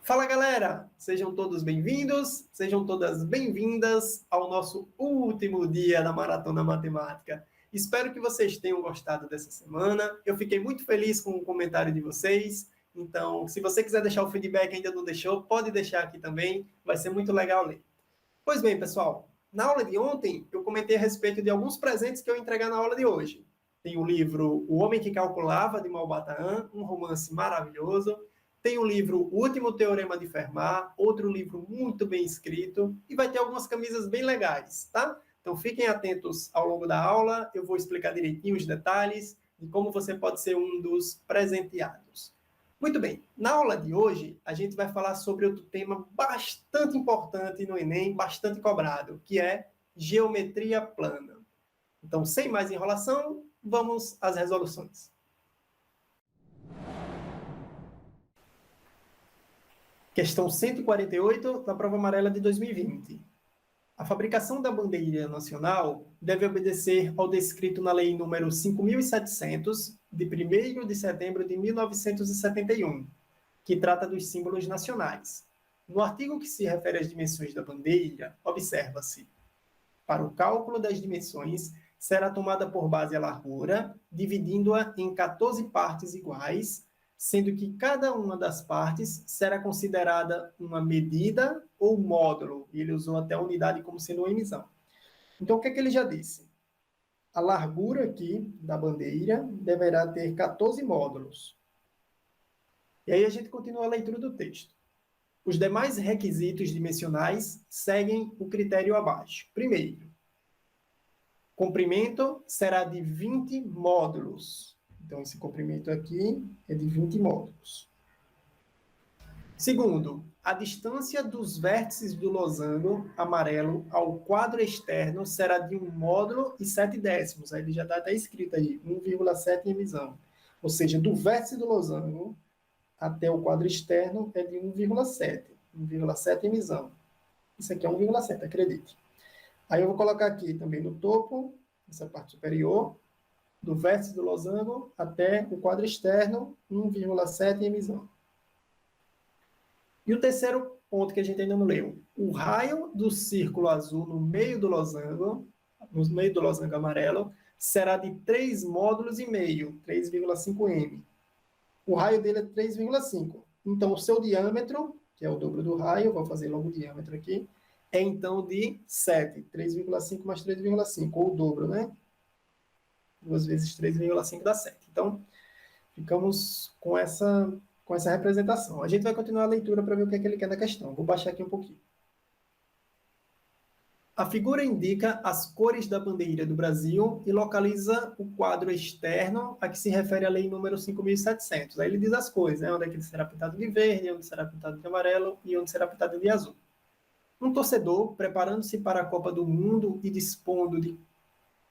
Fala galera, sejam todos bem-vindos, sejam todas bem-vindas ao nosso último dia da Maratona Matemática. Espero que vocês tenham gostado dessa semana. Eu fiquei muito feliz com o comentário de vocês. Então, se você quiser deixar o feedback e ainda não deixou, pode deixar aqui também, vai ser muito legal ler. Pois bem, pessoal, na aula de ontem eu comentei a respeito de alguns presentes que eu ia entregar na aula de hoje. Tem o livro O Homem que Calculava, de Malbataan, um romance maravilhoso. Tem o livro O Último Teorema de Fermat, outro livro muito bem escrito, e vai ter algumas camisas bem legais, tá? Então fiquem atentos ao longo da aula, eu vou explicar direitinho os detalhes de como você pode ser um dos presenteados. Muito bem, na aula de hoje a gente vai falar sobre outro tema bastante importante no Enem, bastante cobrado, que é geometria plana. Então, sem mais enrolação, vamos às resoluções. Questão 148 da prova amarela de 2020. A fabricação da bandeira nacional deve obedecer ao descrito na Lei nº 5.700, de 1º de setembro de 1971, que trata dos símbolos nacionais. No artigo que se refere às dimensões da bandeira, observa-se: para o cálculo das dimensões, será tomada por base a largura, dividindo-a em 14 partes iguais, sendo que cada uma das partes será considerada uma medida ou módulo. Ele usou até a unidade como sendo uma emissão. Então, o que é que ele já disse? A largura aqui da bandeira deverá ter 14 módulos. E aí a gente continua a leitura do texto. Os demais requisitos dimensionais seguem o critério abaixo. Primeiro, comprimento será de 20 módulos. Então, esse comprimento aqui é de 20 módulos. Segundo, a distância dos vértices do losango amarelo ao quadro externo será de 1 módulo e 7 décimos. Aí ele já está até escrito aí, 1,7 em emisão. Ou seja, do vértice do losango até o quadro externo é de 1,7. 1,7 em emisão. Isso aqui é 1,7, acredite. Aí eu vou colocar aqui também no topo, essa parte superior, do vértice do losango até o quadro externo, 1,7 em emisão. E o terceiro ponto que a gente ainda não leu. O raio do círculo azul no meio do losango amarelo, será de 3 módulos e meio, 3,5 m. O raio dele é 3,5. Então, o seu diâmetro, que é o dobro do raio, vou fazer logo o diâmetro aqui, é então de 7. 3,5 mais 3,5, ou o dobro, né? 2 vezes 3,5 dá 7. Então, ficamos com essa representação. A gente vai continuar a leitura para ver o que é que ele quer na questão. Vou baixar aqui um pouquinho. A figura indica as cores da bandeira do Brasil e localiza o quadro externo a que se refere a lei número 5.700. Aí ele diz as cores, né? Onde é que ele será pintado de verde, onde será pintado de amarelo e onde será pintado de azul. Um torcedor, preparando-se para a Copa do Mundo e dispondo de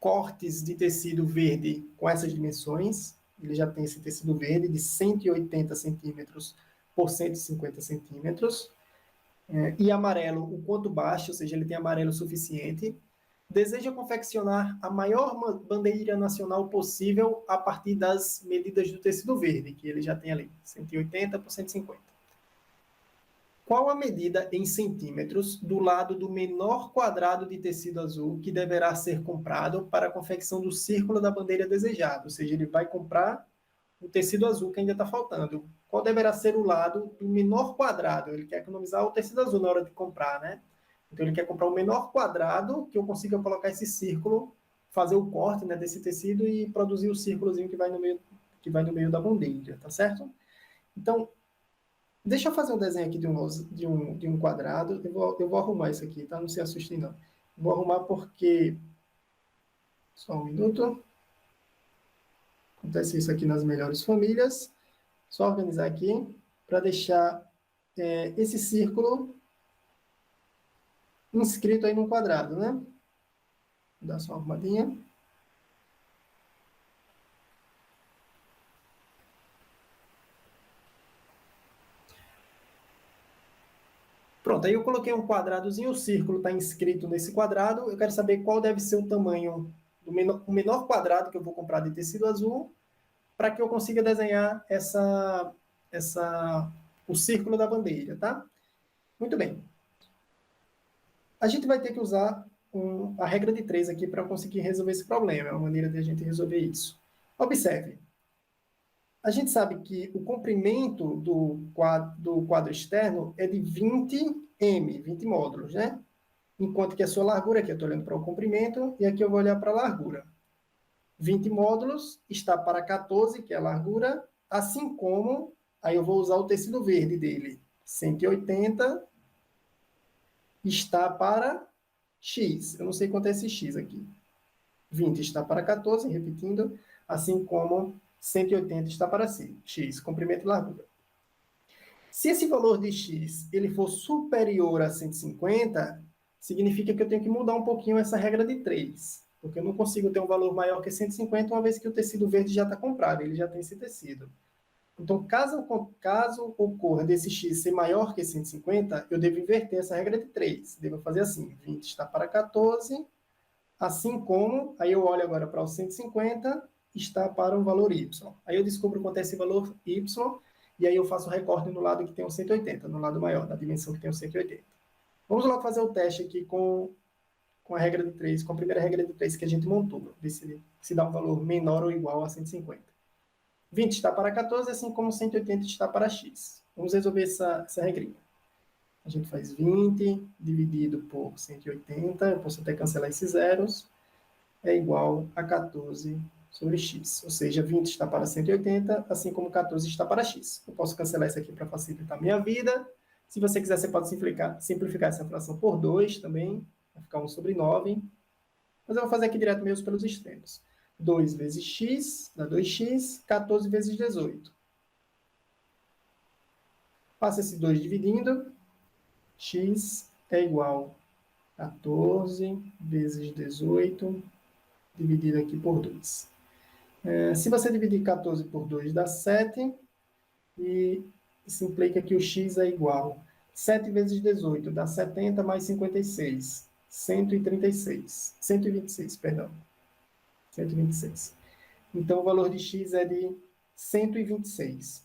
cortes de tecido verde com essas dimensões, ele já tem esse tecido verde de 180 centímetros por 150 centímetros, e amarelo o quanto baixo, ou seja, ele tem amarelo suficiente, deseja confeccionar a maior bandeira nacional possível a partir das medidas do tecido verde, que ele já tem ali, 180 por 150. Qual a medida em centímetros do lado do menor quadrado de tecido azul que deverá ser comprado para a confecção do círculo da bandeira desejada? Ou seja, ele vai comprar o tecido azul que ainda está faltando. Qual deverá ser o lado do menor quadrado? Ele quer economizar o tecido azul na hora de comprar, né? Então, ele quer comprar o menor quadrado que eu consiga colocar esse círculo, fazer o corte, né, desse tecido e produzir o círculozinho que vai no meio da bandeira, tá certo? Então, deixa eu fazer um desenho aqui de um quadrado. Eu vou arrumar isso aqui, tá? Não se assustem, não. Vou arrumar porque... Só um minuto. Acontece isso aqui nas melhores famílias. Só organizar aqui para deixar esse círculo inscrito aí num quadrado, né? Vou dar só uma arrumadinha. Pronto, aí eu coloquei um quadradozinho, o círculo está inscrito nesse quadrado. Eu quero saber qual deve ser o tamanho do menor quadrado que eu vou comprar de tecido azul para que eu consiga desenhar o círculo da bandeira, tá? Muito bem. A gente vai ter que usar a regra de 3 aqui para conseguir resolver esse problema. É uma maneira de a gente resolver isso. Observe. A gente sabe que o comprimento do quadro externo é de 20 20 módulos, né? Enquanto que a sua largura, aqui eu estou olhando para o comprimento, e aqui eu vou olhar para a largura. 20 módulos está para 14, que é a largura, assim como, aí eu vou usar o tecido verde dele, 180 está para x. Eu não sei quanto é esse x aqui. 20 está para 14, repetindo, assim como 180 está para x, comprimento e largura. Se esse valor de x ele for superior a 150, significa que eu tenho que mudar um pouquinho essa regra de 3, porque eu não consigo ter um valor maior que 150, uma vez que o tecido verde já está comprado, ele já tem esse tecido. Então, caso ocorra desse x ser maior que 150, eu devo inverter essa regra de 3. Devo fazer assim, 20 está para 14, assim como, aí eu olho agora para o 150, está para um valor y. Aí eu descubro quanto é esse valor y, e aí eu faço o recorte no lado que tem o 180, no lado maior, da dimensão que tem o 180. Vamos lá fazer o teste aqui com a regra de 3, com a primeira regra de 3 que a gente montou, ver se dá um valor menor ou igual a 150. 20 está para 14, assim como 180 está para x. Vamos resolver essa regrinha. A gente faz 20 dividido por 180, eu posso até cancelar esses zeros, é igual a 14 sobre x. Ou seja, 20 está para 180, assim como 14 está para x. Eu posso cancelar isso aqui para facilitar a minha vida. Se você quiser, você pode simplificar essa fração por 2 também, vai ficar 1 sobre 9. Mas eu vou fazer aqui direto mesmo pelos extremos. 2 vezes x dá 2x, 14 vezes 18. Passa esse 2 dividindo, x é igual a 14 vezes 18, dividido aqui por 2. Se você dividir 14 por 2, dá 7, e isso implica que o x é igual. 7 vezes 18 dá 70 mais 56, 136, 126, perdão. 126. Então, o valor de x é de 126.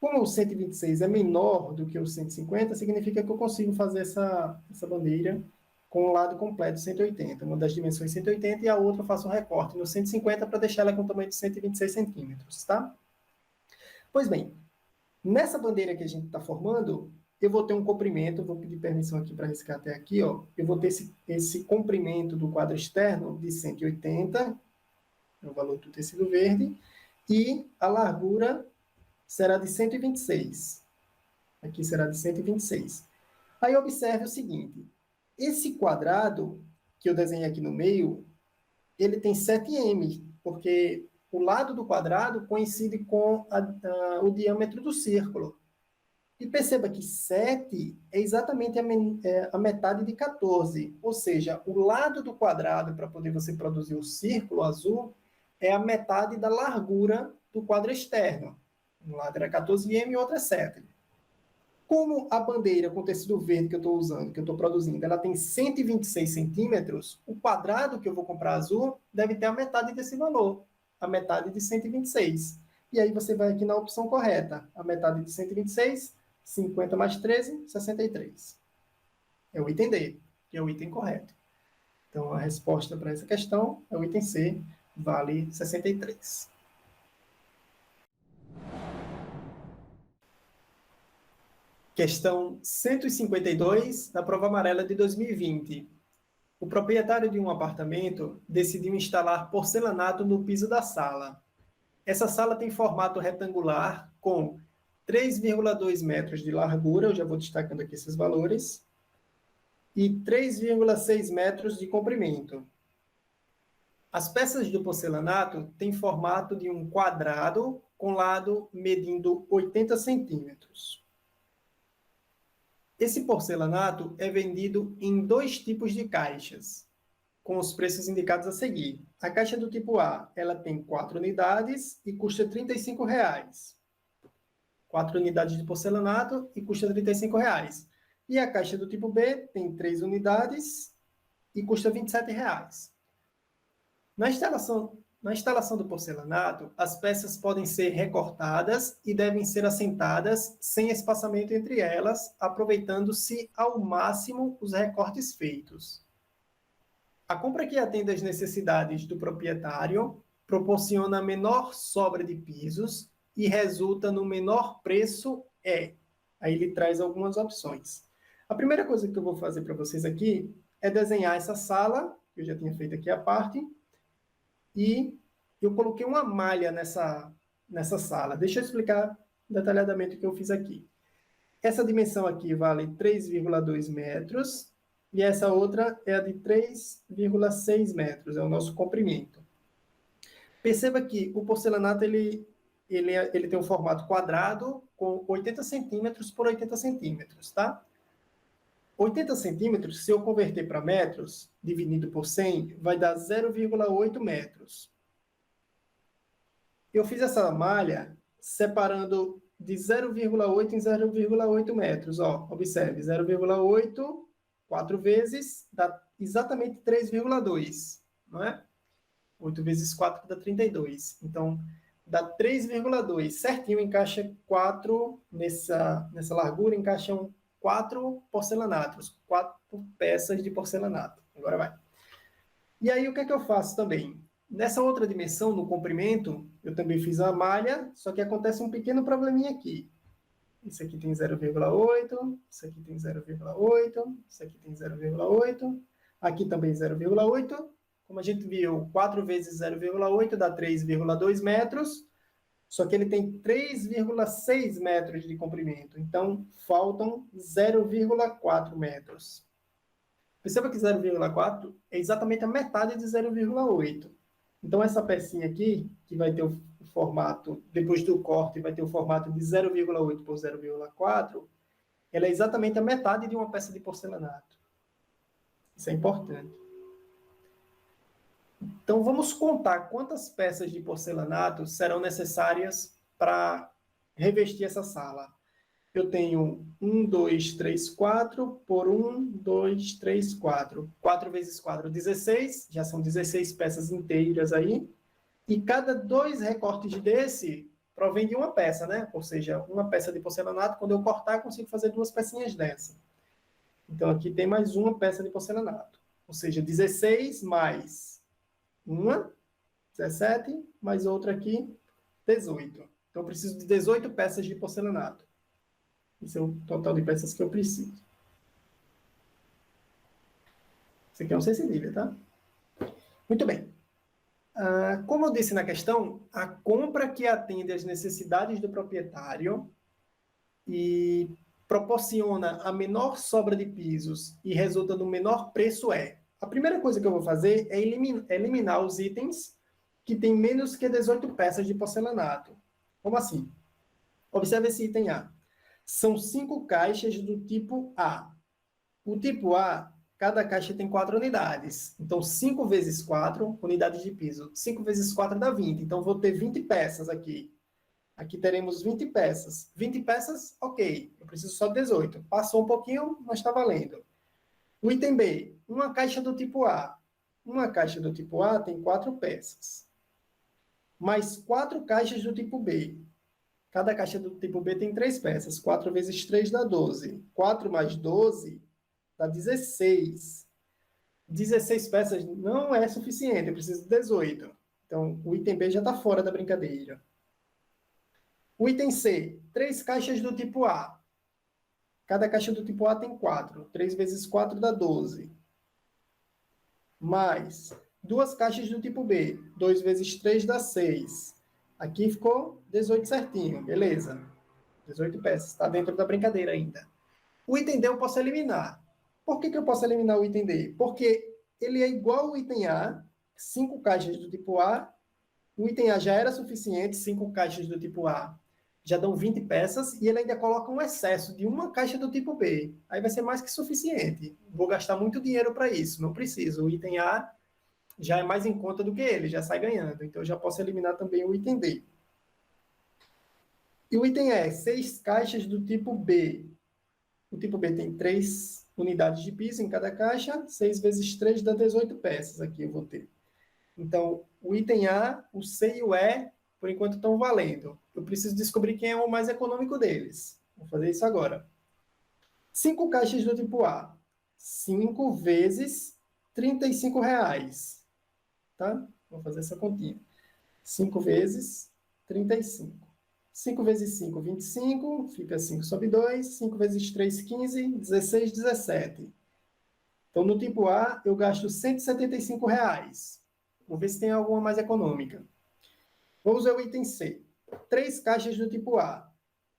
Como o 126 é menor do que o 150, significa que eu consigo fazer essa bandeira com o lado completo 180. Uma das dimensões 180 e a outra eu faço um recorte no 150 para deixar ela com o tamanho de 126 centímetros, tá? Pois bem, nessa bandeira que a gente está formando, eu vou ter um comprimento, vou pedir permissão aqui para riscar até aqui, ó. Eu vou ter esse comprimento do quadro externo de 180, é o valor do tecido verde, e a largura será de 126. Aqui será de 126. Aí observe o seguinte, esse quadrado que eu desenhei aqui no meio, ele tem 7m, porque o lado do quadrado coincide com o diâmetro do círculo. E perceba que 7 é exatamente a metade de 14, ou seja, o lado do quadrado, para poder você produzir o círculo azul, é a metade da largura do quadro externo. Um lado era 14m e o outro é 7. Como a bandeira com tecido verde que eu estou usando, que eu estou produzindo, ela tem 126 centímetros, o quadrado que eu vou comprar azul deve ter a metade desse valor, a metade de 126. E aí você vai aqui na opção correta, a metade de 126, 50 mais 13, 63. É o item D, que é o item correto. Então, a resposta para essa questão é o item C, vale 63. Questão 152, da prova amarela de 2020. O proprietário de um apartamento decidiu instalar porcelanato no piso da sala. Essa sala tem formato retangular com 3,2 metros de largura, eu já vou destacando aqui esses valores, e 3,6 metros de comprimento. As peças do porcelanato têm formato de um quadrado com lado medindo 80 centímetros. Esse porcelanato é vendido em 2 tipos de caixas, com os preços indicados a seguir. A caixa do tipo A, ela tem 4 unidades e custa R$ 35. 4 unidades de porcelanato e custa R$ 35. E a caixa do tipo B tem 3 unidades e custa R$ 27. Na instalação do porcelanato, as peças podem ser recortadas e devem ser assentadas sem espaçamento entre elas, aproveitando-se ao máximo os recortes feitos. A compra que atende às necessidades do proprietário proporciona a menor sobra de pisos e resulta no menor preço Aí ele traz algumas opções. A primeira coisa que eu vou fazer para vocês aqui é desenhar essa sala, que eu já tinha feito aqui a parte, e eu coloquei uma malha nessa sala. Deixa eu explicar detalhadamente o que eu fiz aqui. Essa dimensão aqui vale 3,2 metros, e essa outra é a de 3,6 metros, é o nosso comprimento. Perceba que o porcelanato ele tem um formato quadrado com 80 centímetros por 80 centímetros, tá? 80 centímetros, se eu converter para metros, dividido por 100, vai dar 0,8 metros. Eu fiz essa malha separando de 0,8 em 0,8 metros. Ó, observe, 0,8, 4 vezes, dá exatamente 3,2, não é? 8 vezes 4 dá 32. Então, dá 3,2. Certinho, encaixa 4, nessa largura, encaixam 4 porcelanatos, 4 peças de porcelanato. Agora vai. E aí, o que é que eu faço também? Nessa outra dimensão, no comprimento, eu também fiz a malha, só que acontece um pequeno probleminha aqui. Isso aqui tem 0,8, isso aqui tem 0,8, isso aqui tem 0,8, aqui também 0,8. Como a gente viu, 4 vezes 0,8 dá 3,2 metros, só que ele tem 3,6 metros de comprimento, então faltam 0,4 metros. Perceba que 0,4 é exatamente a metade de 0,8. Então, essa pecinha aqui, que vai ter o formato, depois do corte, vai ter o formato de 0,8 por 0,4, ela é exatamente a metade de uma peça de porcelanato. Isso é importante. Então, vamos contar quantas peças de porcelanato serão necessárias para revestir essa sala. Eu tenho 1, 2, 3, 4 por 1, 2, 3, 4. 4 vezes 4, 16. Já são 16 peças inteiras aí. E cada 2 recortes desse provém de uma peça, né? Ou seja, uma peça de porcelanato, quando eu cortar, eu consigo fazer 2 pecinhas dessa. Então, aqui tem mais uma peça de porcelanato. Ou seja, 16 mais uma, 17, mais outra aqui, 18. Então, eu preciso de 18 peças de porcelanato. Esse é o total de peças que eu preciso. Isso aqui é um C-cedilha, tá? Muito bem. Como eu disse na questão, a compra que atende às necessidades do proprietário e proporciona a menor sobra de pisos e resulta no menor preço a primeira coisa que eu vou fazer é eliminar os itens que têm menos que 18 peças de porcelanato. Como assim? Observe esse item A. São 5 caixas do tipo A. O tipo A, cada caixa tem 4 unidades. Então, 5 vezes 4 unidades de piso. 5 vezes 4 dá 20. Então, vou ter 20 peças aqui. Aqui teremos 20 peças. 20 peças, ok. Eu preciso só de 18. Passou um pouquinho, mas está valendo. O item B, uma caixa do tipo A. Uma caixa do tipo A tem 4 peças. Mais 4 caixas do tipo B. Cada caixa do tipo B tem 3 peças. 4 vezes 3 dá 12. 4 mais 12 dá 16. 16 peças não é suficiente, eu preciso de 18. Então, o item B já está fora da brincadeira. O item C, 3 caixas do tipo A. Cada caixa do tipo A tem 4. 3 vezes 4 dá 12. Mais 2 caixas do tipo B. 2 vezes 3 dá 6. Aqui ficou 18 certinho, beleza. 18 peças, está dentro da brincadeira ainda. O item D eu posso eliminar. Por que eu posso eliminar o item D? Porque ele é igual ao item A, 5 caixas do tipo A. O item A já era suficiente, 5 caixas do tipo A já dão 20 peças, e ele ainda coloca um excesso de uma caixa do tipo B. Aí vai ser mais que suficiente. Vou gastar muito dinheiro para isso, não preciso. O item A já é mais em conta do que ele, já sai ganhando. Então, eu já posso eliminar também o item D. E o item E, 6 caixas do tipo B. O tipo B tem 3 unidades de piso em cada caixa, 6 vezes 3 dá 18 peças aqui eu vou ter. Então, o item A, o C e o E, por enquanto, estão valendo. Eu preciso descobrir quem é o mais econômico deles. Vou fazer isso agora. 5 caixas do tipo A. 5 vezes R$ 35. Tá? Vou fazer essa continha. 5 vezes 35. 5 vezes 5, 25. Fica 5 sobre 2. 5 vezes 3, 15. 16, 17. Então, no tipo A, eu gasto R$ 175. Vou ver se tem alguma mais econômica. Vamos ver o item C. 3 caixas do tipo A.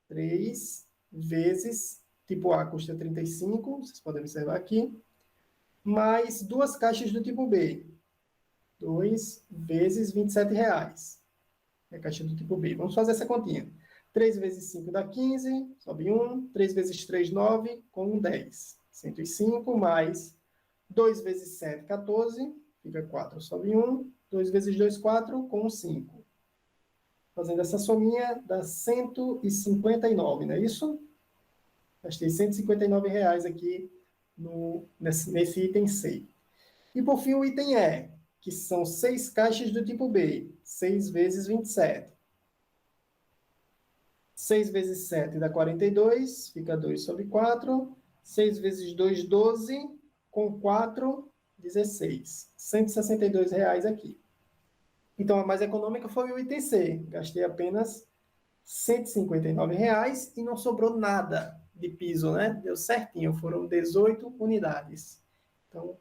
3 vezes, tipo A custa 35, vocês podem observar aqui, mais 2 caixas do tipo B. 2 vezes R$ 27. É a caixa do tipo B. Vamos fazer essa continha. 3 vezes 5 dá 15, sobe 1. 3 vezes 3, 9, com 1, 10. 105 mais 2 vezes 7, 14, fica 4, sobe 1. 2 vezes 2, 4, com 5. Fazendo essa sominha, dá 159, não é isso? Gastei R$ 159 aqui nesse item C. E por fim o item E, que são 6 caixas do tipo B. 6 vezes 27. 6 vezes 7 dá 42, fica 2 sobre 4. 6 vezes 2, 12, com 4, 16. R$ 162 aqui. Então, a mais econômica foi o item C. Gastei apenas R$ 159 e não sobrou nada de piso, né? Deu certinho, foram 18 unidades. Então,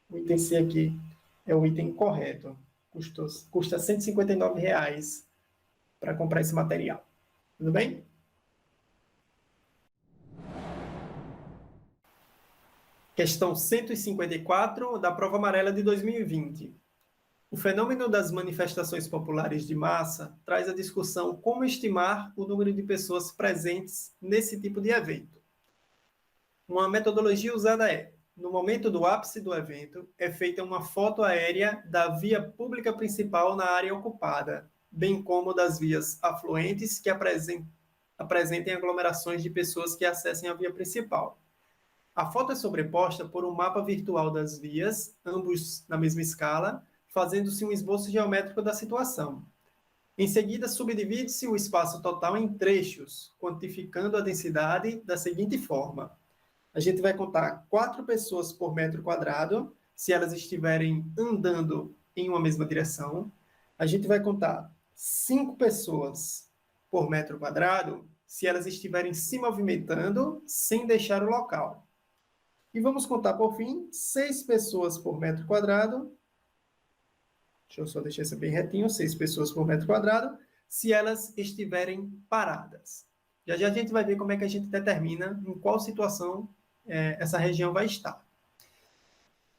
o item C aqui é o item correto. Custa R$ 159 para comprar esse material. Tudo bem? Questão 154 da prova amarela de 2020. O fenômeno das manifestações populares de massa traz à discussão como estimar o número de pessoas presentes nesse tipo de evento. Uma metodologia usada é, no momento do ápice do evento, é feita uma foto aérea da via pública principal na área ocupada, bem como das vias afluentes que apresentem aglomerações de pessoas que acessem a via principal. A foto é sobreposta por um mapa virtual das vias, ambos na mesma escala, fazendo-se um esboço geométrico da situação. Em seguida, subdivide-se o espaço total em trechos, quantificando a densidade da seguinte forma. A gente vai contar 4 pessoas por metro quadrado, se elas estiverem andando em uma mesma direção. A gente vai contar 5 pessoas por metro quadrado, se elas estiverem se movimentando sem deixar o local. E vamos contar, por fim, 6 pessoas por metro quadrado. Deixa eu só deixar isso bem retinho, 6 pessoas por metro quadrado, se elas estiverem paradas. Já já a gente vai ver como é que a gente determina em qual situação essa região vai estar.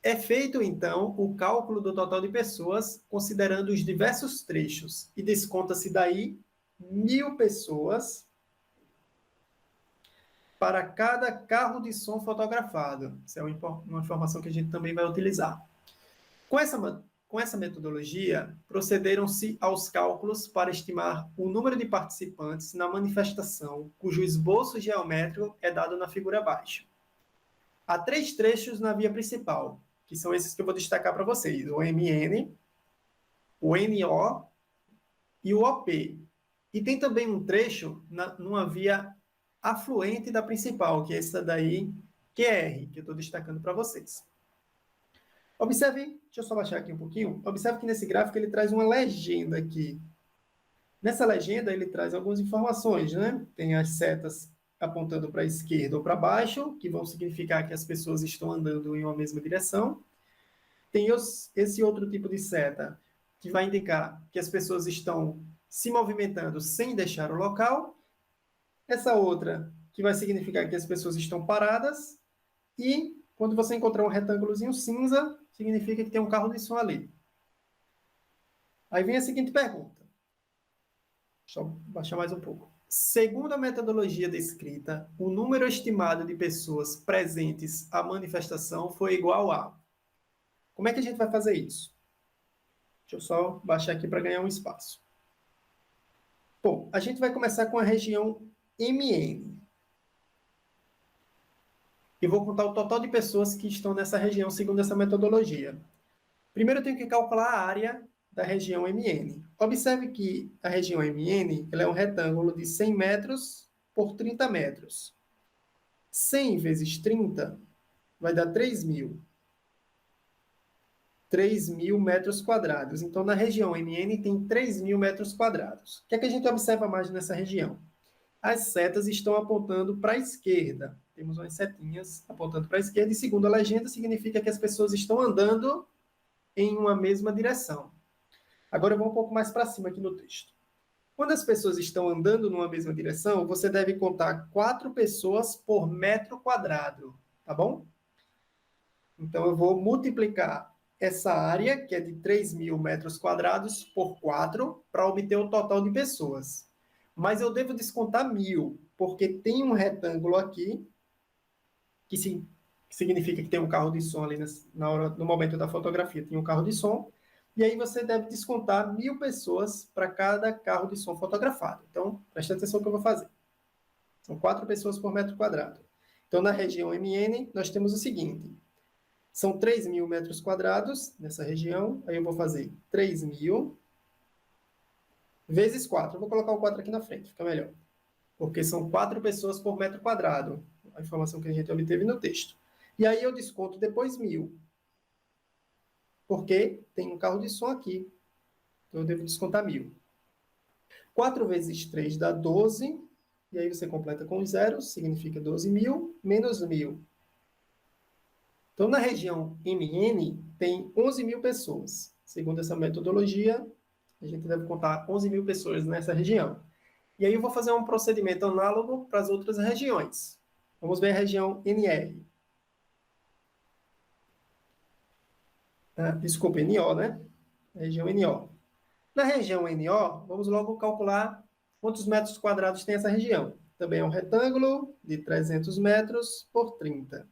É feito, então, o cálculo do total de pessoas, considerando os diversos trechos, e desconta-se daí 1.000 pessoas para cada carro de som fotografado. Essa é uma informação que a gente também vai utilizar. Com essa metodologia, procederam-se aos cálculos para estimar o número de participantes na manifestação, cujo esboço geométrico é dado na figura abaixo. Há 3 trechos na via principal, que são esses que eu vou destacar para vocês: o MN, o NO e o OP. E tem também um trecho numa via afluente da principal, que é essa daí, QR, que eu estou destacando para vocês. Observe, deixa eu só baixar aqui um pouquinho, observe que nesse gráfico ele traz uma legenda aqui. Nessa legenda ele traz algumas informações, né? Tem as setas apontando para a esquerda ou para baixo, que vão significar que as pessoas estão andando em uma mesma direção. Tem esse outro tipo de seta, que vai indicar que as pessoas estão se movimentando sem deixar o local. Essa outra, que vai significar que as pessoas estão paradas. E quando você encontrar um retângulozinho cinza, significa que tem um carro de som ali. Aí vem a seguinte pergunta. Deixa eu baixar mais um pouco. Segundo a metodologia descrita, o número estimado de pessoas presentes à manifestação foi igual a... Como é que a gente vai fazer isso? Deixa eu só baixar aqui para ganhar um espaço. Bom, a gente vai começar com a região MN. E vou contar o total de pessoas que estão nessa região segundo essa metodologia. Primeiro eu tenho que calcular a área da região MN. Observe que a região MN ela é um retângulo de 100 metros por 30 metros. 100 vezes 30 vai dar 3.000. 3.000 metros quadrados. Então, na região MN tem 3.000 metros quadrados. O que é que a gente observa mais nessa região? As setas estão apontando para a esquerda. Temos umas setinhas apontando para a esquerda, e segundo a legenda, significa que as pessoas estão andando em uma mesma direção. Agora eu vou um pouco mais para cima aqui no texto. Quando as pessoas estão andando numa mesma direção, você deve contar 4 pessoas por metro quadrado, tá bom? Então eu vou multiplicar essa área, que é de 3.000 metros quadrados, por 4, para obter o total de pessoas. Mas eu devo descontar 1.000, porque tem um retângulo aqui, que significa que tem um carro de som ali no momento da fotografia, tem um carro de som, e aí você deve descontar 1.000 pessoas para cada carro de som fotografado. Então, preste atenção no que eu vou fazer. São 4 pessoas por metro quadrado. Então, na região MN, nós temos o seguinte: são 3.000 metros quadrados nessa região, aí eu vou fazer 3.000 vezes 4. Eu vou colocar o 4 aqui na frente, fica melhor. Porque são 4 pessoas por metro quadrado, a informação que a gente obteve no texto. E aí eu desconto depois 1.000, porque tem um carro de som aqui. Então eu devo descontar 1.000. 4 vezes 3 dá 12, e aí você completa com os zeros, significa 12.000 menos 1.000. Então, na região MN, tem 11.000 pessoas. Segundo essa metodologia, a gente deve contar 11.000 pessoas nessa região. E aí eu vou fazer um procedimento análogo para as outras regiões. Vamos ver a região NR. Desculpa, NO, né? Região NO. Na região NO, vamos logo calcular quantos metros quadrados tem essa região. Também é um retângulo de 300 metros por 30.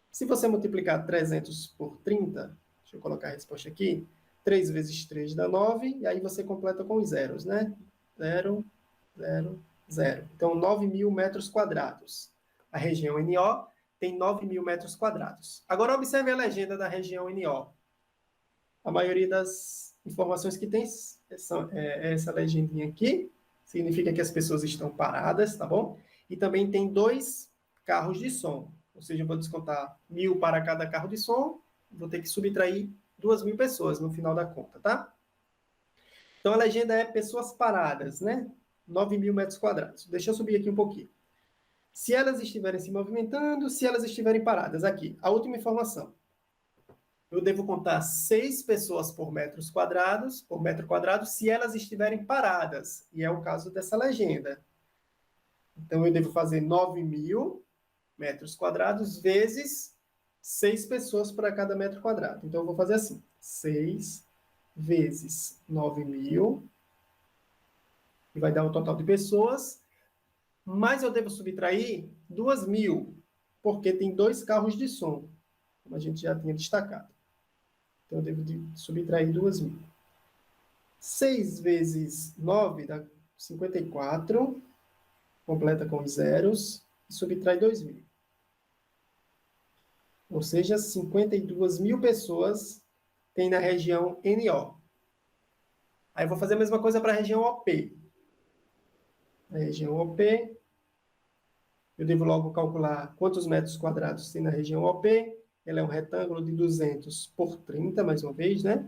Se você multiplicar 300 por 30, deixa eu colocar a resposta aqui, 3 vezes 3 dá 9, e aí você completa com os zeros, né? 0, 0, 0. Então, 9.000 metros quadrados. A região NO tem 9.000 metros quadrados. Agora, observe a legenda da região NO. A maioria das informações que tem é essa legendinha aqui, significa que as pessoas estão paradas, tá bom? E também tem 2 carros de som, ou seja, eu vou descontar 1.000 para cada carro de som, vou ter que subtrair 2.000 pessoas no final da conta, tá? Então a legenda é pessoas paradas, né? 9.000 metros quadrados. Deixa eu subir aqui um pouquinho. Se elas estiverem se movimentando, se elas estiverem paradas. Aqui, a última informação. Eu devo contar 6 pessoas por metro quadrado, se elas estiverem paradas. E é o caso dessa legenda. Então, eu devo fazer 9.000 metros quadrados vezes 6 pessoas para cada metro quadrado. Então, eu vou fazer assim: 6 vezes 9.000, e vai dar o total de pessoas, mas eu devo subtrair 2.000, porque tem 2 carros de som, como a gente já tinha destacado. Então, eu devo subtrair 2.000. 6 vezes 9 dá 54, completa com os zeros, e subtrai 2.000. Ou seja, 52.000 pessoas tem na região NO. Aí eu vou fazer a mesma coisa para a região OP. Na região OP, eu devo logo calcular quantos metros quadrados tem na região OP. Ela é um retângulo de 200 por 30, mais uma vez, né?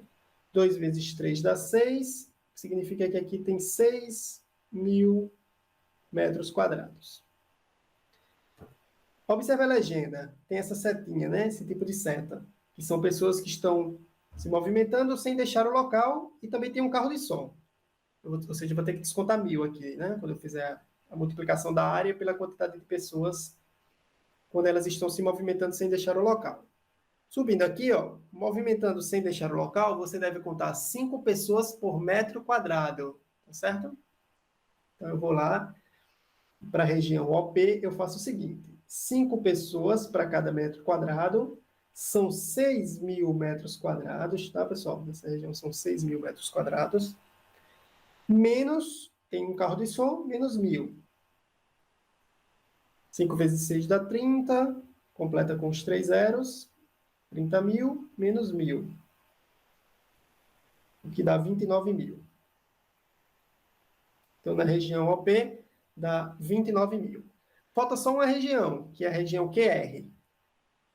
2 vezes 3 dá 6, significa que aqui tem 6.000 metros quadrados. Observe a legenda, tem essa setinha, né? Esse tipo de seta, que são pessoas que estão se movimentando sem deixar o local, e também tem um carro de som. Ou seja, eu vou ter que descontar 1.000 aqui, né? Quando eu fizer a multiplicação da área pela quantidade de pessoas quando elas estão se movimentando sem deixar o local. Subindo aqui, ó, movimentando sem deixar o local, você deve contar 5 pessoas por metro quadrado, tá certo? Então eu vou lá para a região OP, eu faço o seguinte: 5 pessoas para cada metro quadrado, são 6.000 metros quadrados, tá, pessoal? Nessa região são 6.000 metros quadrados, menos, tem um carro de som, menos 1.000. 5 vezes 6 dá 30, completa com os 3 zeros, 30.000 menos 1.000. o que dá 29 mil. Então, na região OP, dá 29 mil. Falta só uma região, que é a região QR.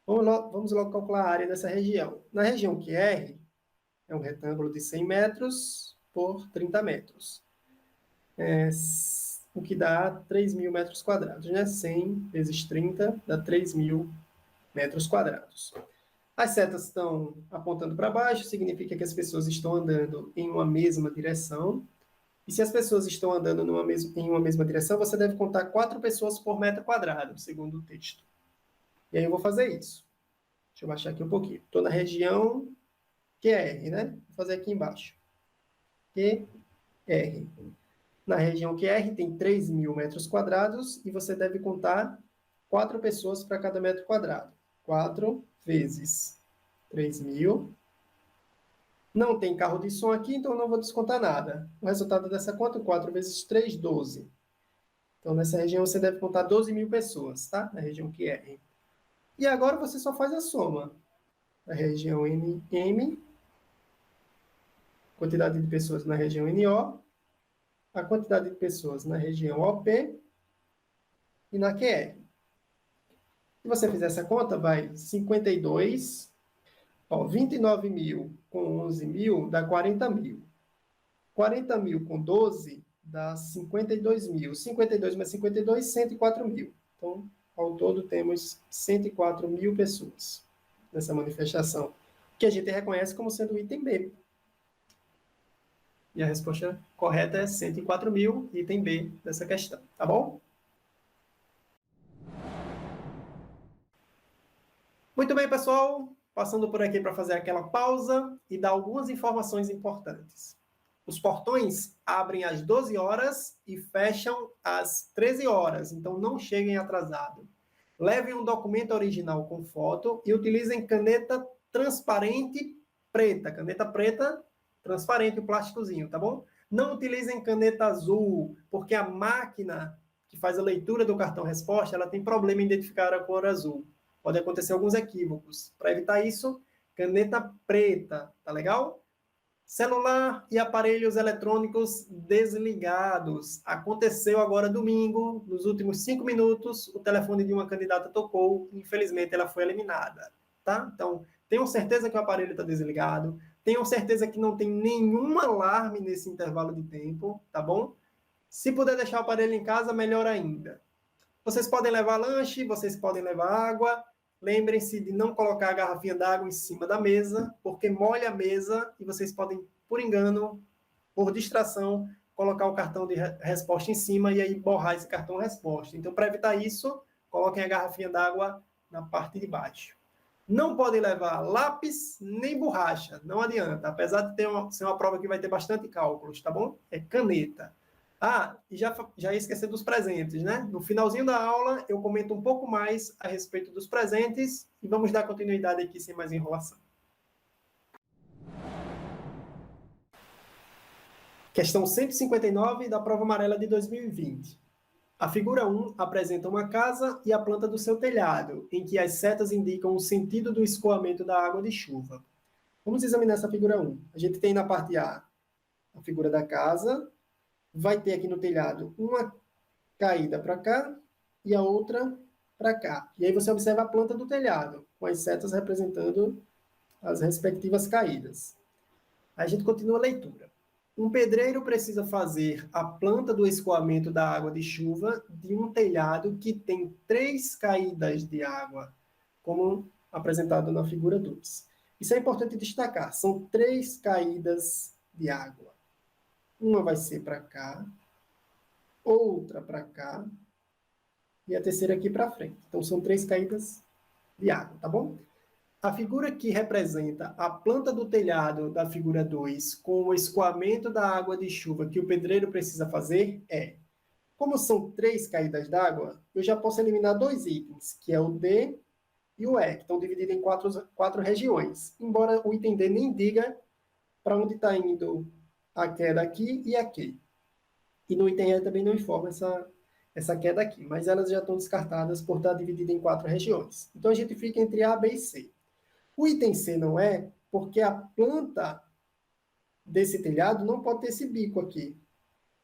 Vamos logo calcular a área dessa região. Na região QR, é um retângulo de 100 metros por 30 metros. O que dá 3 mil metros quadrados, né? 100 vezes 30 dá 3 mil metros quadrados. As setas estão apontando para baixo, significa que as pessoas estão andando em uma mesma direção. E se as pessoas estão andando em uma mesma direção, você deve contar 4 pessoas por metro quadrado, segundo o texto. E aí eu vou fazer isso. Deixa eu baixar aqui um pouquinho. Estou na região QR, né? Vou fazer aqui embaixo. QR. Na região QR tem 3 mil metros quadrados e você deve contar 4 pessoas para cada metro quadrado. 4 vezes 3 mil. Não tem carro de som aqui, então não vou descontar nada. O resultado dessa conta, 4 vezes 3, 12. Então, nessa região, você deve contar 12 mil pessoas, tá? Na região QR. E agora você só faz a soma. Na região NM, quantidade de pessoas na região NO, a quantidade de pessoas na região OP e na QR. Se você fizer essa conta, vai 52, 29 mil com 11 mil dá 40 mil. 40 mil com 12 dá 52 mil. 52 mais 52, 104 mil. Então, ao todo, temos 104 mil pessoas nessa manifestação, que a gente reconhece como sendo o item B. E a resposta correta é 104 mil, item B dessa questão, tá bom? Muito bem, pessoal. Passando por aqui para fazer aquela pausa e dar algumas informações importantes. Os portões abrem às 12 horas e fecham às 13 horas, então não cheguem atrasado. Levem um documento original com foto e utilizem caneta transparente preta. Caneta preta, transparente, o plásticozinho, tá bom? Não utilizem caneta azul, porque a máquina que faz a leitura do cartão resposta, ela tem problema em identificar a cor azul. Pode acontecer alguns equívocos. Para evitar isso, caneta preta, tá legal? Celular e aparelhos eletrônicos desligados. Aconteceu agora domingo, nos últimos 5 minutos, o telefone de uma candidata tocou, infelizmente ela foi eliminada, tá? Então, tenham certeza que o aparelho está desligado, tenham certeza que não tem nenhum alarme nesse intervalo de tempo, tá bom? Se puder deixar o aparelho em casa, melhor ainda. Vocês podem levar lanche, vocês podem levar água. Lembrem-se de não colocar a garrafinha d'água em cima da mesa, porque molha a mesa e vocês podem, por engano, por distração, colocar o cartão de resposta em cima e aí borrar esse cartão resposta. Então, para evitar isso, coloquem a garrafinha d'água na parte de baixo. Não podem levar lápis nem borracha, não adianta. Apesar de ser uma prova que vai ter bastante cálculos, tá bom? É caneta. Ah, e já ia esquecer dos presentes, né? No finalzinho da aula, eu comento um pouco mais a respeito dos presentes e vamos dar continuidade aqui sem mais enrolação. Questão 159 da prova amarela de 2020. A figura 1 apresenta uma casa e a planta do seu telhado, em que as setas indicam o sentido do escoamento da água de chuva. Vamos examinar essa figura 1. A gente tem na parte A a figura da casa, vai ter aqui no telhado uma caída para cá e a outra para cá. E aí você observa a planta do telhado, com as setas representando as respectivas caídas. Aí a gente continua a leitura. Um pedreiro precisa fazer a planta do escoamento da água de chuva de um telhado que tem 3 caídas de água, como apresentado na figura 2. Isso é importante destacar, são 3 caídas de água. Uma vai ser para cá, outra para cá, e a terceira aqui para frente. Então, são 3 caídas de água, tá bom? A figura que representa a planta do telhado da figura 2 com o escoamento da água de chuva que o pedreiro precisa fazer é, como são 3 caídas d'água, eu já posso eliminar 2 itens, que é o D e o E, que estão divididos em 4 regiões, embora o item D nem diga para onde está indo a queda aqui e aqui. E no item E também não informa essa queda aqui, mas elas já estão descartadas por estar dividida em 4 regiões. Então, a gente fica entre A, B e C. O item C não é porque a planta desse telhado não pode ter esse bico aqui,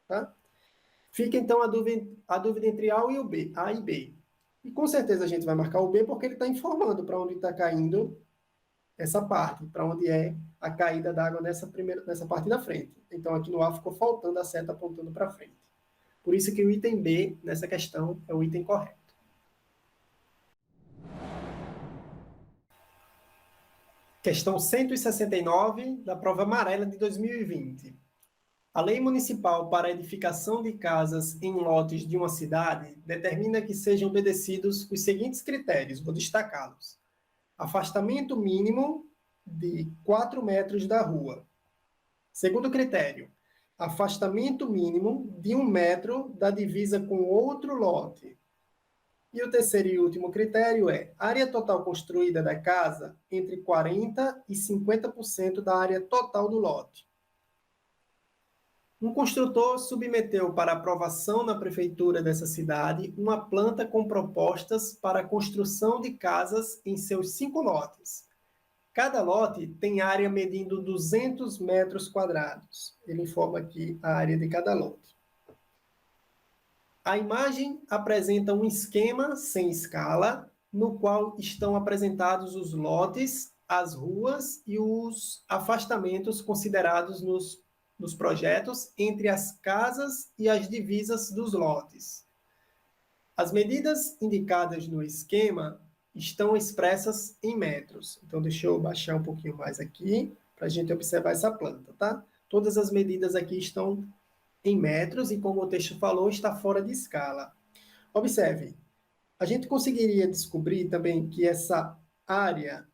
tá? Fica, então, a dúvida entre A e B. E, com certeza, a gente vai marcar o B porque ele está informando para onde está caindo essa parte, para onde é a caída d'água nessa parte da frente. Então, aqui no A ficou faltando a seta apontando para frente. Por isso que o item B, nessa questão, é o item correto. Questão 169, da prova amarela de 2020. A Lei Municipal para a Edificação de Casas em Lotes de uma cidade determina que sejam obedecidos os seguintes critérios, vou destacá-los. Afastamento mínimo de 4 metros da rua. Segundo critério, afastamento mínimo de 1 metro da divisa com outro lote. E o terceiro e último critério é área total construída da casa entre 40% e 50% da área total do lote. Um construtor submeteu para aprovação na prefeitura dessa cidade uma planta com propostas para a construção de casas em seus 5 lotes. Cada lote tem área medindo 200 metros quadrados. Ele informa aqui a área de cada lote. A imagem apresenta um esquema sem escala, no qual estão apresentados os lotes, as ruas e os afastamentos considerados nos projetos entre as casas e as divisas dos lotes. As medidas indicadas no esquema estão expressas em metros. Então, deixa eu baixar um pouquinho mais aqui, para a gente observar essa planta, tá? Todas as medidas aqui estão em metros e, como o texto falou, está fora de escala. Observe, a gente conseguiria descobrir também que essa área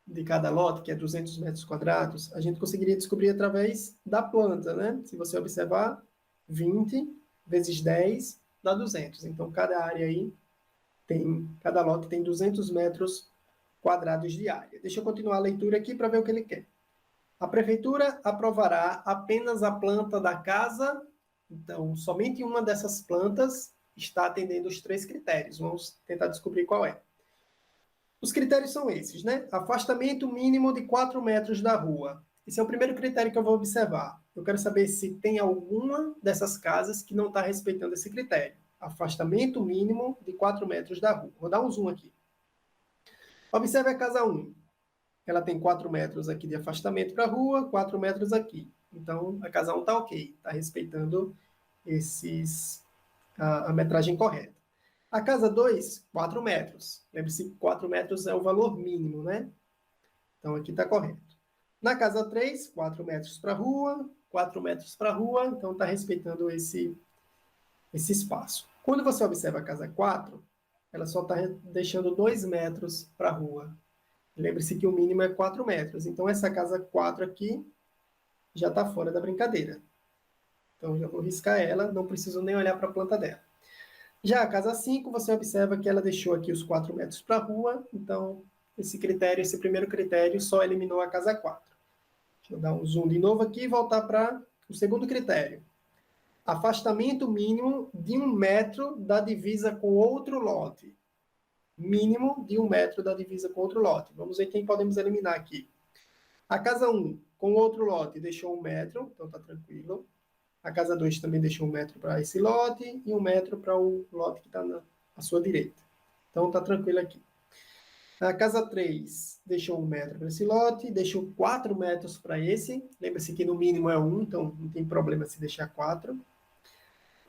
de cada lote, que é 200 metros quadrados, a gente conseguiria descobrir através da planta, né? Se você observar, 20 vezes 10 dá 200. Então, cada área aí cada lote tem 200 metros quadrados de área. Deixa eu continuar a leitura aqui para ver o que ele quer. A prefeitura aprovará apenas a planta da casa, então, somente uma dessas plantas está atendendo os 3 critérios. Vamos tentar descobrir qual é. Os critérios são esses, né? Afastamento mínimo de 4 metros da rua. Esse é o primeiro critério que eu vou observar. Eu quero saber se tem alguma dessas casas que não está respeitando esse critério. Afastamento mínimo de 4 metros da rua. Vou dar um zoom aqui. Observe a casa 1. Ela tem 4 metros aqui de afastamento para a rua, 4 metros aqui. Então, a casa 1 está ok, está respeitando a metragem correta. A casa 2, 4 metros. Lembre-se que 4 metros é o valor mínimo, né? Então, aqui está correto. Na casa 3, 4 metros para a rua, 4 metros para a rua, então está respeitando esse espaço. Quando você observa a casa 4, ela só está deixando 2 metros para a rua. Lembre-se que o mínimo é 4 metros. Então, essa casa 4 aqui já está fora da brincadeira. Então, já vou riscar ela, não preciso nem olhar para a planta dela. Já a casa 5, você observa que ela deixou aqui os 4 metros para a rua, então esse primeiro critério, só eliminou a casa 4. Deixa eu dar um zoom de novo aqui e voltar para o segundo critério. Afastamento mínimo de 1 metro da divisa com outro lote. Mínimo de 1 metro da divisa com outro lote. Vamos ver quem podemos eliminar aqui. A casa 1, com outro lote, deixou 1 metro, então está tranquilo. A casa 2 também deixou 1 metro para esse lote e 1 metro para o lote que está à sua direita. Então, está tranquilo aqui. A casa 3 deixou 1 metro para esse lote, deixou 4 metros para esse. Lembra-se que no mínimo é 1, então não tem problema se deixar 4.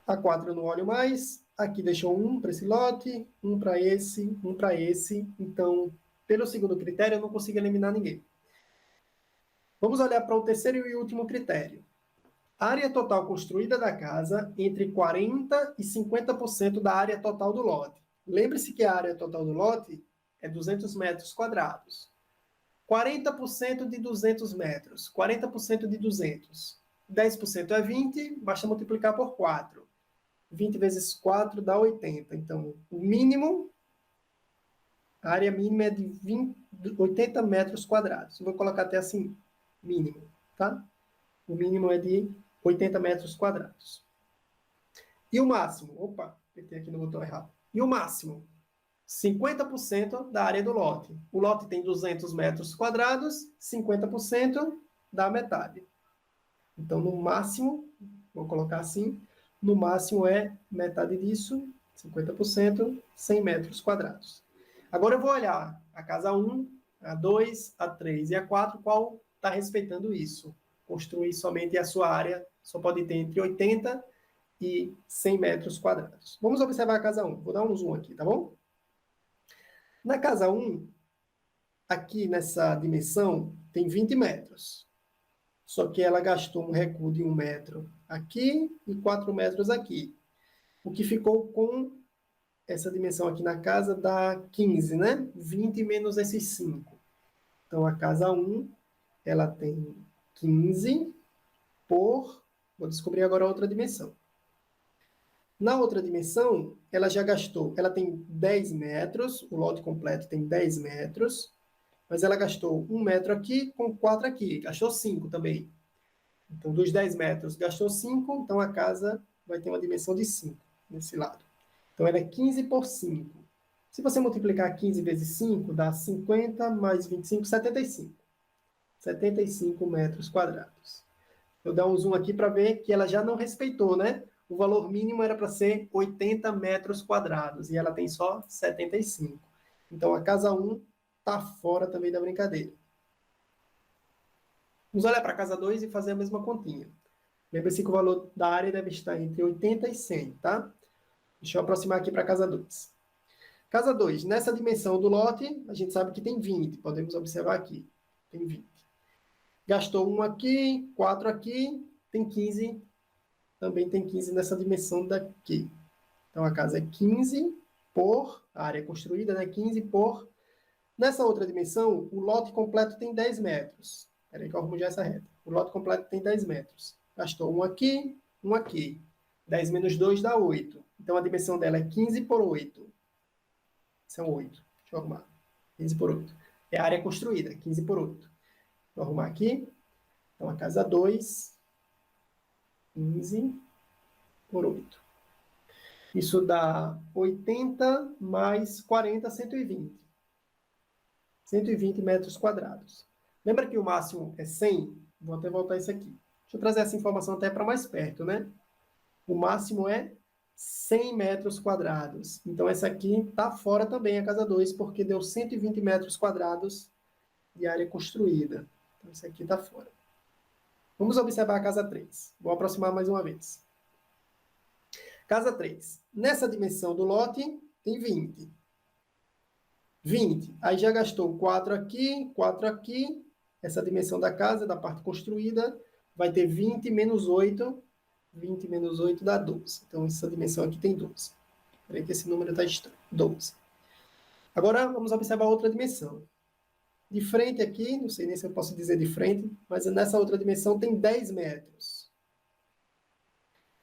A 4 eu não olho mais. Aqui deixou 1 para esse lote, 1 para esse, 1 para esse. Então, pelo segundo critério, eu não consigo eliminar ninguém. Vamos olhar para o terceiro e último critério. Área total construída da casa entre 40% e 50% da área total do lote. Lembre-se que a área total do lote é 200 metros quadrados. 40% de 200 metros, 40% de 200. 10% é 20, basta multiplicar por 4. 20 vezes 4 dá 80. Então, o mínimo, a área mínima é de 80 metros quadrados. Eu vou colocar até assim, mínimo, tá? O mínimo é de 80 metros quadrados. E o máximo? Opa, apertei aqui no botão errado. E o máximo? 50% da área do lote. O lote tem 200 metros quadrados, 50% da metade. Então, no máximo, vou colocar assim, no máximo é metade disso, 50%, 100 metros quadrados. Agora eu vou olhar a casa 1, a 2, a 3 e a 4, qual está respeitando isso. Construir somente a sua área só pode ter entre 80 e 100 metros quadrados. Vamos observar a casa 1. Vou dar um zoom aqui, tá bom? Na casa 1, aqui nessa dimensão, tem 20 metros. Só que ela gastou um recuo de 1 metro aqui e 4 metros aqui. O que ficou com essa dimensão aqui na casa dá 15, né? 20 menos esses 5. Então, a casa 1, ela tem 15 por... Vou descobrir agora a outra dimensão. Na outra dimensão, ela já gastou... Ela tem 10 metros, o lote completo tem 10 metros, mas ela gastou 1 metro aqui com 4 aqui. Gastou 5 também. Então, dos 10 metros, gastou 5, então a casa vai ter uma dimensão de 5 nesse lado. Então, ela é 15 por 5. Se você multiplicar 15 vezes 5, dá 50 mais 25, 75. 75 metros quadrados. Eu dar um zoom aqui para ver que ela já não respeitou, né? O valor mínimo era para ser 80 metros quadrados, e ela tem só 75. Então, a casa 1 está fora também da brincadeira. Vamos olhar para a casa 2 e fazer a mesma continha. Lembre-se que o valor da área deve estar entre 80 e 100, tá? Deixa eu aproximar aqui para a casa 2. Casa 2, nessa dimensão do lote, a gente sabe que tem 20. Podemos observar aqui. Tem 20. Gastou 1 aqui, 4 aqui, tem 15. Também tem 15 nessa dimensão daqui. Então, a casa é 15 por... A área construída, né? 15 por... Nessa outra dimensão, o lote completo tem 10 metros. Espera aí que eu arrumo já essa reta. O lote completo tem 10 metros. Gastou 1 aqui, 1 aqui. 10 menos 2 dá 8. Então, a dimensão dela é 15 por 8. São 8. Deixa eu arrumar. 15 por 8. É a área construída, 15 por 8. Vou arrumar aqui. Então, a casa 2, 15 por 8. Isso dá 80 mais 40, 120. 120 metros quadrados. Lembra que o máximo é 100? Vou até voltar isso aqui. Deixa eu trazer essa informação até para mais perto, né? O máximo é 100 metros quadrados. Então, essa aqui está fora também, a casa 2, porque deu 120 metros quadrados de área construída. Então, isso aqui está fora. Vamos observar a casa 3. Vou aproximar mais uma vez. Casa 3. Nessa dimensão do lote, tem 20. 20. Aí já gastou 4 aqui, 4 aqui. Essa dimensão da casa, da parte construída, vai ter 20 menos 8. 20 menos 8 dá 12. Então, essa dimensão aqui tem 12. Espera aí que esse número está estranho. 12. Agora, vamos observar outra dimensão. De frente aqui, não sei nem se eu posso dizer de frente, mas nessa outra dimensão tem 10 metros.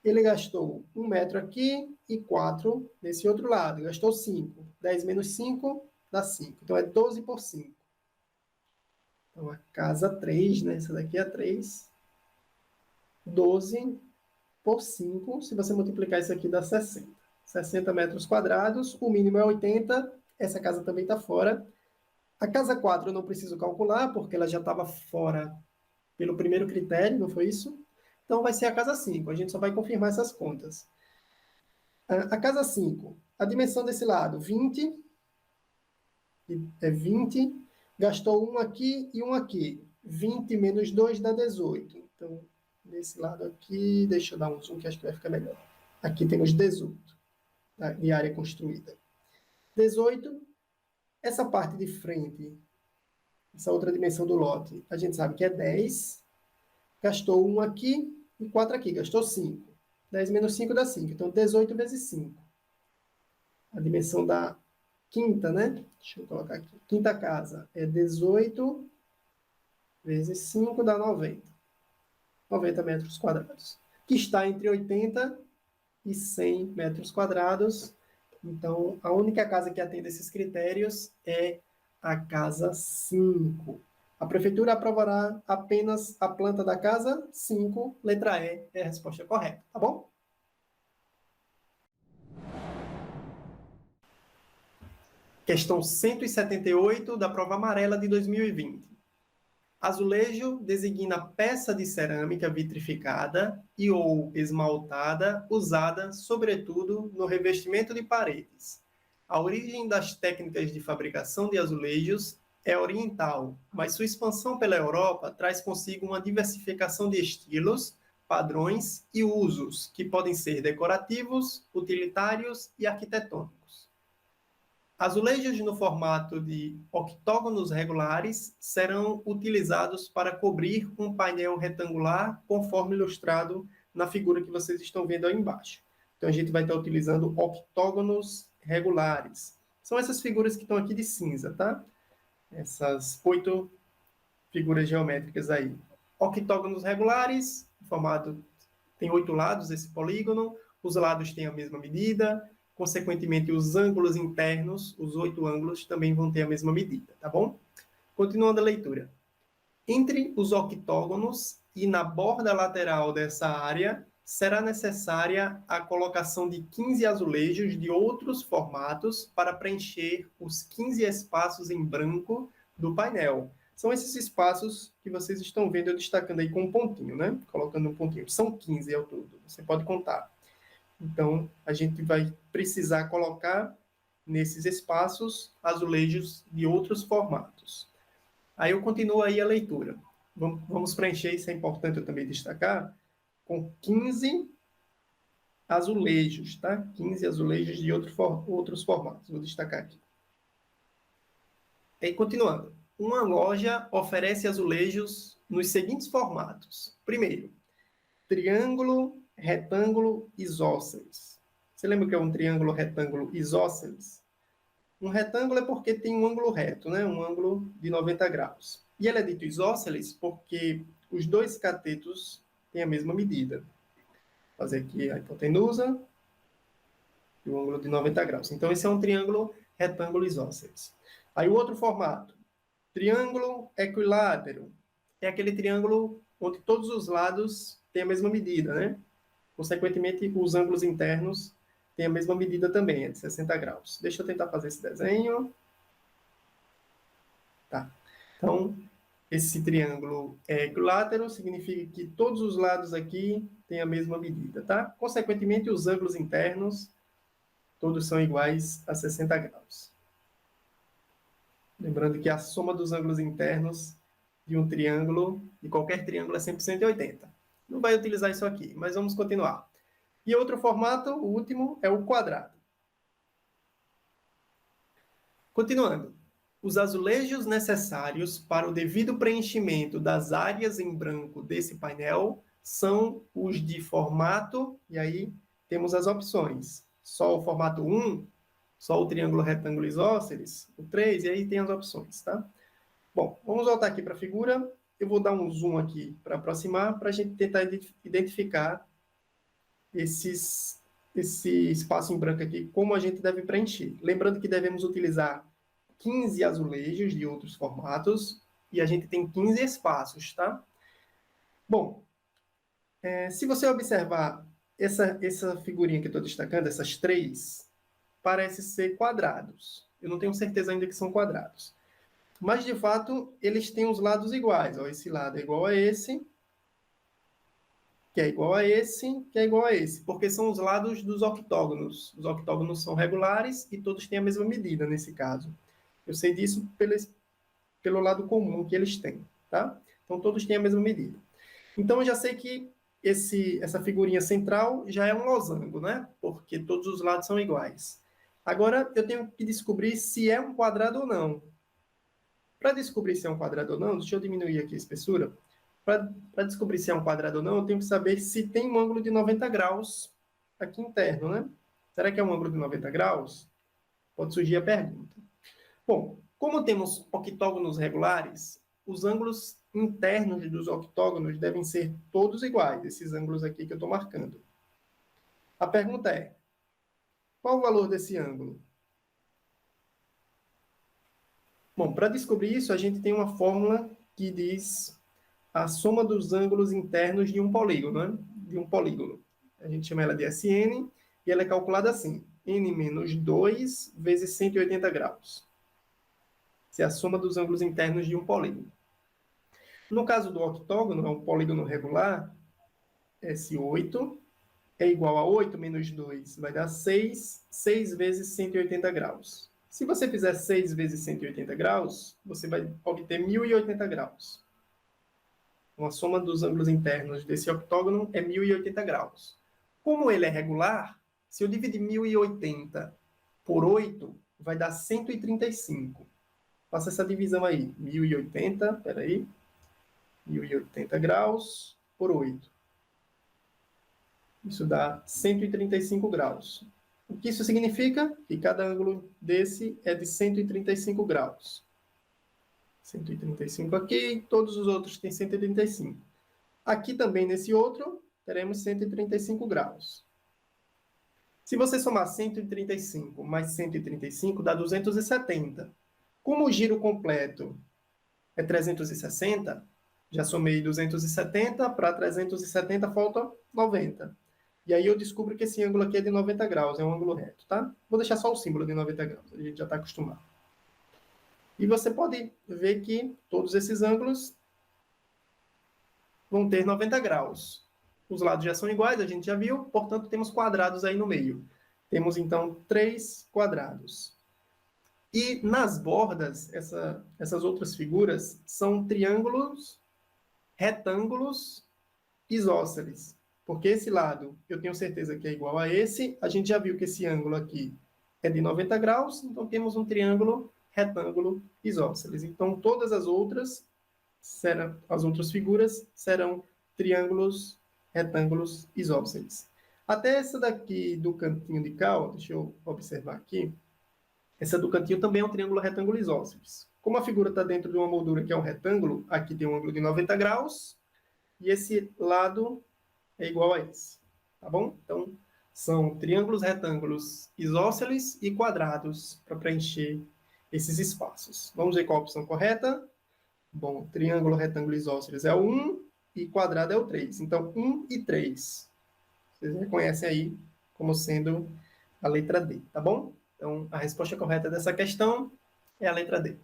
Ele gastou 1 metro aqui e 4 nesse outro lado. Gastou 5. 10 menos 5 dá 5. Então, é 12 por 5. Então, a casa 3, né? Essa daqui é a 3. 12 por 5. Se você multiplicar isso aqui, dá 60. 60 metros quadrados. O mínimo é 80. Essa casa também está fora. A casa 4 eu não preciso calcular, porque ela já estava fora pelo primeiro critério, não foi isso? Então, vai ser a casa 5. A gente só vai confirmar essas contas. A casa 5, a dimensão desse lado, 20. É 20. Gastou 1 aqui e 1 aqui. 20 menos 2 dá 18. Então, desse lado aqui, deixa eu dar um zoom que acho que vai ficar melhor. Aqui temos 18 de área construída. 18. Essa parte de frente, essa outra dimensão do lote, a gente sabe que é 10. Gastou 1 aqui e 4 aqui. Gastou 5. 10 menos 5 dá 5. Então, 18 vezes 5. A dimensão da quinta, né? Deixa eu colocar aqui. Quinta casa é 18 vezes 5 dá 90. 90 metros quadrados. Que está entre 80 e 100 metros quadrados. Então, a única casa que atende esses critérios é a casa 5. A prefeitura aprovará apenas a planta da casa 5, letra E é a resposta correta, tá bom? Questão 178 da prova amarela de 2020. Azulejo designa peça de cerâmica vitrificada e ou esmaltada usada, sobretudo, no revestimento de paredes. A origem das técnicas de fabricação de azulejos é oriental, mas sua expansão pela Europa traz consigo uma diversificação de estilos, padrões e usos, que podem ser decorativos, utilitários e arquitetônicos. Azulejos no formato de octógonos regulares serão utilizados para cobrir um painel retangular, conforme ilustrado na figura que vocês estão vendo aí embaixo. Então, a gente vai estar utilizando octógonos regulares. São essas figuras que estão aqui de cinza, tá? Essas 8 figuras geométricas aí. Octógonos regulares, formado tem 8 lados esse polígono, os lados têm a mesma medida, consequentemente os ângulos internos, os 8 ângulos, também vão ter a mesma medida, tá bom? Continuando a leitura. Entre os octógonos e na borda lateral dessa área, será necessária a colocação de 15 azulejos de outros formatos para preencher os 15 espaços em branco do painel. São esses espaços que vocês estão vendo eu destacando aí com um pontinho, né? Colocando um pontinho. São 15 ao todo, você pode contar. Então, a gente vai precisar colocar nesses espaços azulejos de outros formatos. Aí eu continuo aí a leitura. Vamos preencher, isso é importante eu também destacar, com 15 azulejos, tá? 15 azulejos de outros formatos. Vou destacar aqui. E continuando. Uma loja oferece azulejos nos seguintes formatos. Primeiro, triângulo, retângulo, isósceles. Você lembra o que é um triângulo, retângulo, isósceles? Um retângulo é porque tem um ângulo reto, né? Um ângulo de 90 graus. E ele é dito isósceles porque os dois catetos têm a mesma medida. Vou fazer aqui a hipotenusa e o ângulo de 90 graus. Então, esse é um triângulo retângulo isósceles. Aí, o outro formato, triângulo equilátero. É aquele triângulo onde todos os lados têm a mesma medida, né? Consequentemente, os ângulos internos têm a mesma medida também, é de 60 graus. Deixa eu tentar fazer esse desenho. Tá. Então, esse triângulo equilátero significa que todos os lados aqui têm a mesma medida, tá? Consequentemente, os ângulos internos todos são iguais a 60 graus. Lembrando que a soma dos ângulos internos de um triângulo, de qualquer triângulo, é sempre 180. Não vai utilizar isso aqui, mas vamos continuar. E outro formato, o último, é o quadrado. Continuando. Os azulejos necessários para o devido preenchimento das áreas em branco desse painel são os de formato, e aí temos as opções. Só o formato 1, só o triângulo retângulo isósceles, o 3, e aí tem as opções, tá? Bom, vamos voltar aqui para a figura. Eu vou dar um zoom aqui para aproximar, para a gente tentar identificar esse espaço em branco aqui, como a gente deve preencher. Lembrando que devemos utilizar 15 azulejos de outros formatos, e a gente tem 15 espaços, tá? Bom, se você observar essa figurinha que eu estou destacando, essas 3, parece ser quadrados. Eu não tenho certeza ainda que são quadrados. Mas, de fato, eles têm os lados iguais. Ó, esse lado é igual a esse, que é igual a esse, que é igual a esse, porque são os lados dos octógonos. Os octógonos são regulares e todos têm a mesma medida, nesse caso. Eu sei disso pelo lado comum que eles têm, tá? Então, todos têm a mesma medida. Então, eu já sei que essa figurinha central já é um losango, né? Porque todos os lados são iguais. Agora, eu tenho que descobrir se é um quadrado ou não. Para descobrir se é um quadrado ou não, deixa eu diminuir aqui a espessura. Para descobrir se é um quadrado ou não, eu tenho que saber se tem um ângulo de 90 graus aqui interno, né? Será que é um ângulo de 90 graus? Pode surgir a pergunta. Bom, como temos octógonos regulares, os ângulos internos dos octógonos devem ser todos iguais, esses ângulos aqui que eu estou marcando. A pergunta é, qual o valor desse ângulo? Bom, para descobrir isso, a gente tem uma fórmula que diz a soma dos ângulos internos de um polígono, né? De um polígono. A gente chama ela de SN, e ela é calculada assim, n menos 2 vezes 180 graus. Essa é a soma dos ângulos internos de um polígono. No caso do octógono, é um polígono regular, S8 é igual a 8 menos 2, vai dar 6. 6 vezes 180 graus. Se você fizer 6 vezes 180 graus, você vai obter 1080 graus. Uma soma dos ângulos internos desse octógono é 1080 graus. Como ele é regular, se eu dividir 1080 por 8, vai dar 135. Faça essa divisão aí. 1080, peraí. 1080 graus por 8. Isso dá 135 graus. O que isso significa? Que cada ângulo desse é de 135 graus. 135 aqui, todos os outros têm 135. Aqui também, nesse outro, teremos 135 graus. Se você somar 135 mais 135, dá 270. Como o giro completo é 360, já somei 270, para 370 falta 90. E aí eu descubro que esse ângulo aqui é de 90 graus, é um ângulo reto, tá? Vou deixar só o símbolo de 90 graus, a gente já está acostumado. E você pode ver que todos esses ângulos vão ter 90 graus. Os lados já são iguais, a gente já viu, portanto temos quadrados aí no meio. Temos então 3 quadrados. E nas bordas, essas outras figuras são triângulos, retângulos, isósceles. Porque esse lado, eu tenho certeza que é igual a esse. A gente já viu que esse ângulo aqui é de 90 graus, então temos um triângulo, retângulo, isósceles. Então todas as outras figuras serão triângulos, retângulos, isósceles. Até essa daqui do cantinho de cá, ó, deixa eu observar aqui. Essa do cantinho também é um triângulo, retângulo, isósceles. Como a figura está dentro de uma moldura que é um retângulo, aqui tem um ângulo de 90 graus, e esse lado é igual a esse, tá bom? Então, são triângulos, retângulos, isósceles e quadrados para preencher esses espaços. Vamos ver qual a opção correta? Bom, triângulo, retângulo, isósceles é o 1 e quadrado é o 3. Então, 1 e 3. Vocês reconhecem aí como sendo a letra D, tá bom? Então, a resposta correta dessa questão é a letra D.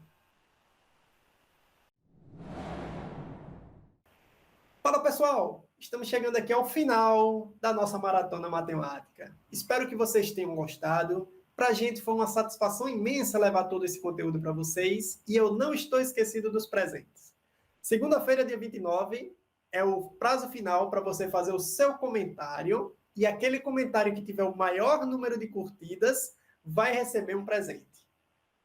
Fala, pessoal! Estamos chegando aqui ao final da nossa maratona matemática. Espero que vocês tenham gostado. Para a gente foi uma satisfação imensa levar todo esse conteúdo para vocês e eu não estou esquecido dos presentes. Segunda-feira, dia 29, é o prazo final para você fazer o seu comentário e aquele comentário que tiver o maior número de curtidas vai receber um presente.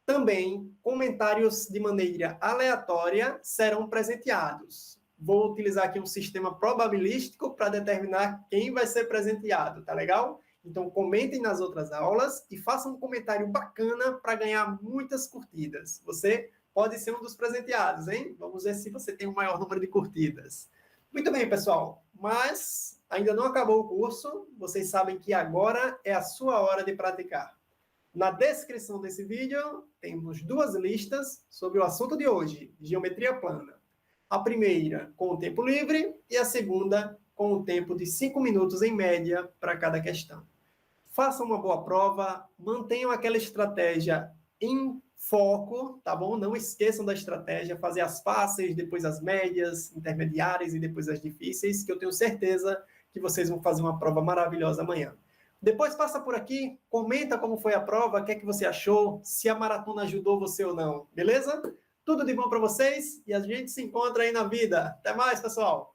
Também, comentários de maneira aleatória serão presenteados. Vou utilizar aqui um sistema probabilístico para determinar quem vai ser presenteado, tá legal? Então, comentem nas outras aulas e façam um comentário bacana para ganhar muitas curtidas. Você pode ser um dos presenteados, hein? Vamos ver se você tem o maior número de curtidas. Muito bem, pessoal, mas ainda não acabou o curso. Vocês sabem que agora é a sua hora de praticar. Na descrição desse vídeo, temos 2 listas sobre o assunto de hoje, geometria plana. A primeira com o tempo livre e a segunda com o tempo de 5 minutos em média para cada questão. Façam uma boa prova, mantenham aquela estratégia em foco, tá bom? Não esqueçam da estratégia, fazer as fáceis, depois as médias, intermediárias e depois as difíceis, que eu tenho certeza que vocês vão fazer uma prova maravilhosa amanhã. Depois passa por aqui, comenta como foi a prova, o que é que você achou, se a maratona ajudou você ou não, beleza? Tudo de bom para vocês e a gente se encontra aí na vida. Até mais, pessoal!